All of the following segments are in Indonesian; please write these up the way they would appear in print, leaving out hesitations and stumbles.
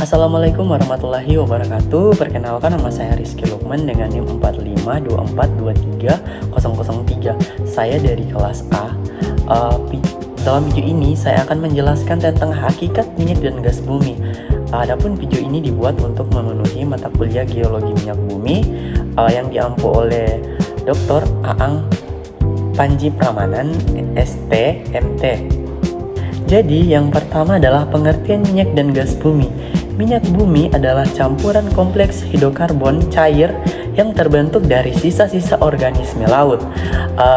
Assalamualaikum warahmatullahi wabarakatuh. Perkenalkan, nama saya Rizky Lukman dengan NIM 4524230003. Saya dari kelas A. Dalam video ini saya akan menjelaskan tentang hakikat minyak dan gas bumi. Adapun video ini dibuat untuk memenuhi mata kuliah geologi minyak bumi yang diampu oleh Dr. Aang Panji Pramanan, ST, MT. Jadi yang pertama adalah pengertian minyak dan gas bumi. Minyak bumi adalah campuran kompleks hidrokarbon cair yang terbentuk dari sisa-sisa organisme laut,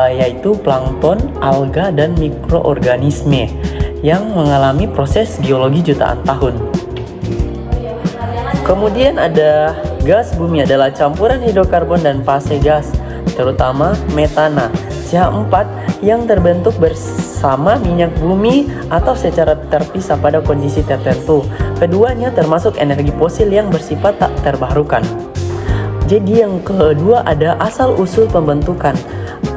yaitu plankton, alga, dan mikroorganisme yang mengalami proses geologi jutaan tahun. Kemudian ada gas bumi adalah campuran hidrokarbon dan fase gas, terutama metana, CH4 yang terbentuk bersama minyak bumi atau secara terpisah pada kondisi tertentu. Keduanya termasuk energi fosil yang bersifat tak terbarukan. Jadi yang kedua ada asal-usul pembentukan.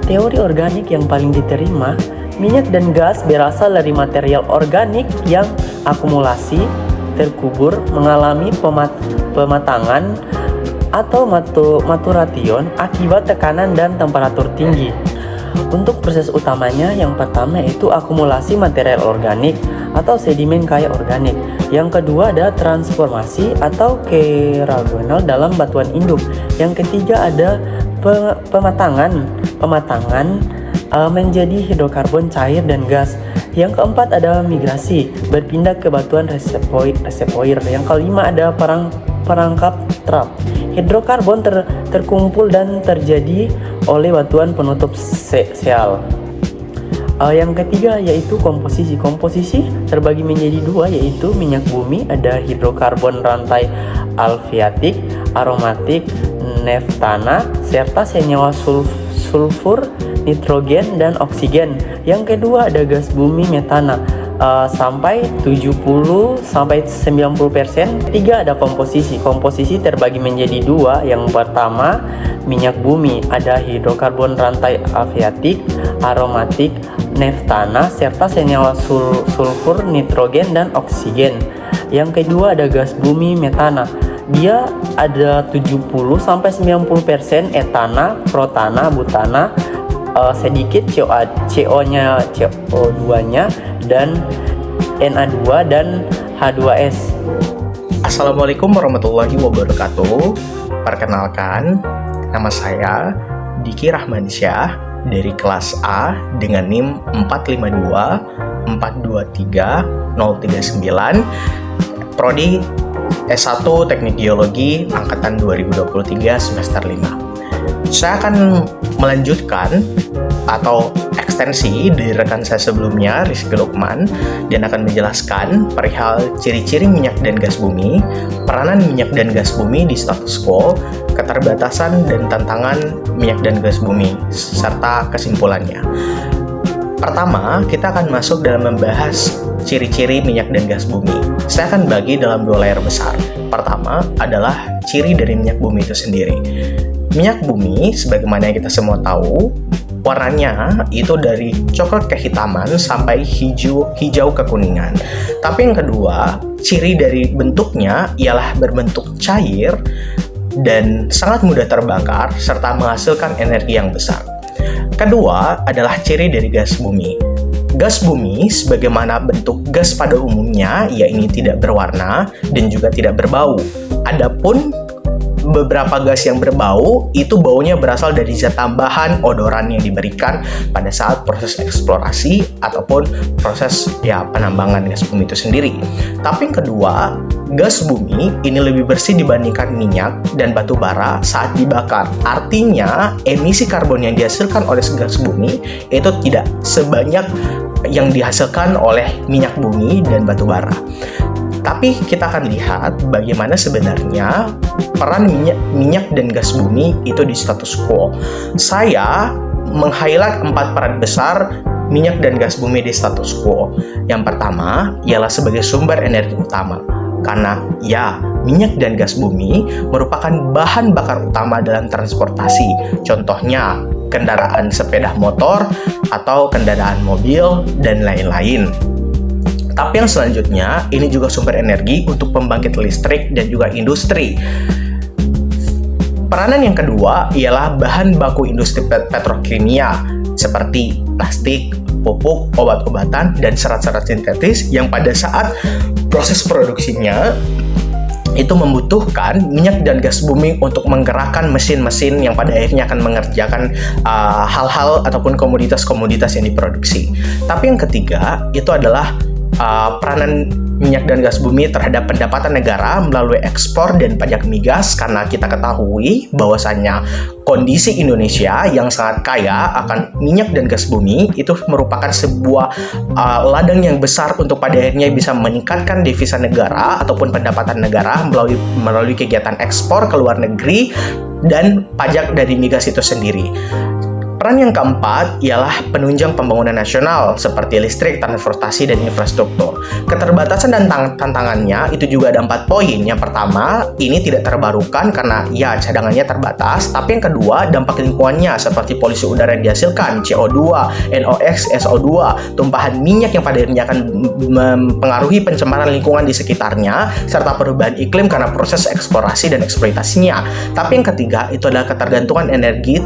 Teori organik yang paling diterima, minyak dan gas berasal dari material organik yang akumulasi, terkubur, mengalami pematangan atau maturation akibat tekanan dan temperatur tinggi. Untuk proses utamanya, yang pertama yaitu akumulasi material organik atau sedimen kaya organik. Yang kedua ada transformasi atau keragonal dalam batuan induk. Yang ketiga ada pematangan menjadi hidrokarbon cair dan gas. Yang keempat ada migrasi, berpindah ke batuan reservoir. Yang kelima ada perangkap trap. Hidrokarbon terkumpul dan terjadi oleh batuan penutup sel. Yang ketiga yaitu komposisi. Komposisi terbagi menjadi dua, yaitu minyak bumi ada hidrokarbon rantai alveatik, aromatik, naftana, serta senyawa sulfur, nitrogen, dan oksigen. Yang kedua ada gas bumi metana sampai 70-90%. Tiga ada komposisi. Komposisi terbagi menjadi dua. Yang pertama minyak bumi ada hidrokarbon rantai alveatik, aromatik, naftana, serta senyawa sulfur, nitrogen, dan oksigen. Yang kedua ada gas bumi metana. Dia ada 70-90% etana, protana, butana, sedikit CO2-nya dan Na2 dan H2S. Assalamualaikum warahmatullahi wabarakatuh. Perkenalkan, nama saya Diki Rahmansyah dari kelas A dengan NIM 4524230039, Prodi S1 Teknik Geologi Angkatan 2023 semester 5. Saya akan melanjutkan atau ekstensi dari rekan saya sebelumnya, Rizky Lukman, dan akan menjelaskan perihal ciri-ciri minyak dan gas bumi, peranan minyak dan gas bumi di status quo, keterbatasan dan tantangan minyak dan gas bumi, serta kesimpulannya. Pertama, kita akan masuk dalam membahas ciri-ciri minyak dan gas bumi. Saya akan bagi dalam dua layer besar. Pertama adalah ciri dari minyak bumi itu sendiri. Minyak bumi, sebagaimana yang kita semua tahu, warnanya itu dari coklat kehitaman sampai hijau kekuningan. Tapi yang kedua, ciri dari bentuknya ialah berbentuk cair dan sangat mudah terbakar serta menghasilkan energi yang besar. Kedua adalah ciri dari gas bumi. Gas bumi sebagaimana bentuk gas pada umumnya, ini tidak berwarna dan juga tidak berbau. Adapun beberapa gas yang berbau, itu baunya berasal dari zat tambahan odoran yang diberikan pada saat proses eksplorasi ataupun proses penambangan gas bumi itu sendiri. Tapi yang kedua, gas bumi ini lebih bersih dibandingkan minyak dan batu bara saat dibakar. Artinya, emisi karbon yang dihasilkan oleh gas bumi itu tidak sebanyak yang dihasilkan oleh minyak bumi dan batu bara. Tapi kita akan lihat bagaimana sebenarnya peran minyak dan gas bumi itu di status quo. Saya meng-highlight 4 peran besar minyak dan gas bumi di status quo. Yang pertama ialah sebagai sumber energi utama. Karena minyak dan gas bumi merupakan bahan bakar utama dalam transportasi. Contohnya kendaraan sepeda motor atau kendaraan mobil dan lain-lain. Tapi yang selanjutnya, ini juga sumber energi untuk pembangkit listrik dan juga industri. Peranan yang kedua ialah bahan baku industri petrokimia seperti plastik, pupuk, obat-obatan, dan serat-serat sintetis yang pada saat proses produksinya itu membutuhkan minyak dan gas bumi untuk menggerakkan mesin-mesin yang pada akhirnya akan mengerjakan hal-hal ataupun komoditas-komoditas yang diproduksi. Tapi yang ketiga itu adalah peranan minyak dan gas bumi terhadap pendapatan negara melalui ekspor dan pajak migas, karena kita ketahui bahwasannya kondisi Indonesia yang sangat kaya akan minyak dan gas bumi itu merupakan sebuah ladang yang besar untuk pada akhirnya bisa meningkatkan devisa negara ataupun pendapatan negara melalui kegiatan ekspor ke luar negeri dan pajak dari migas itu sendiri. Peran yang keempat ialah penunjang pembangunan nasional seperti listrik, transportasi, dan infrastruktur. Keterbatasan dan tantangannya itu juga ada 4 poin. Yang pertama, ini tidak terbarukan karena ya cadangannya terbatas. Tapi yang kedua, dampak lingkungannya seperti polusi udara yang dihasilkan, CO2, NOx, SO2, tumpahan minyak yang pada akhirnya akan mempengaruhi pencemaran lingkungan di sekitarnya, serta perubahan iklim karena proses eksplorasi dan eksploitasinya. Tapi yang ketiga, itu adalah ketergantungan energi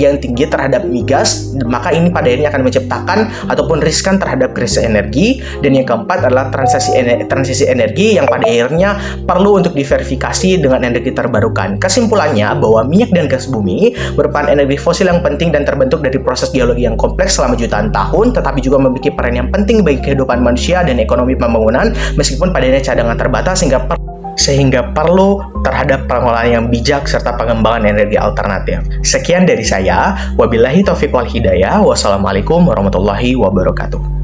yang tinggi terhadap migas, maka ini pada akhirnya akan menciptakan ataupun riskan terhadap krisis energi. Dan yang keempat adalah transisi energi yang pada akhirnya perlu untuk diverifikasi dengan energi terbarukan. Kesimpulannya bahwa minyak dan gas bumi merupakan energi fosil yang penting dan terbentuk dari proses geologi yang kompleks selama jutaan tahun, tetapi juga memiliki peran yang penting bagi kehidupan manusia dan ekonomi pembangunan, meskipun pada akhirnya cadangan terbatas sehingga perlu terhadap pengelolaan yang bijak serta pengembangan energi alternatif. Sekian dari saya. Wabillahi taufiq wal hidayah. Wassalamualaikum warahmatullahi wabarakatuh.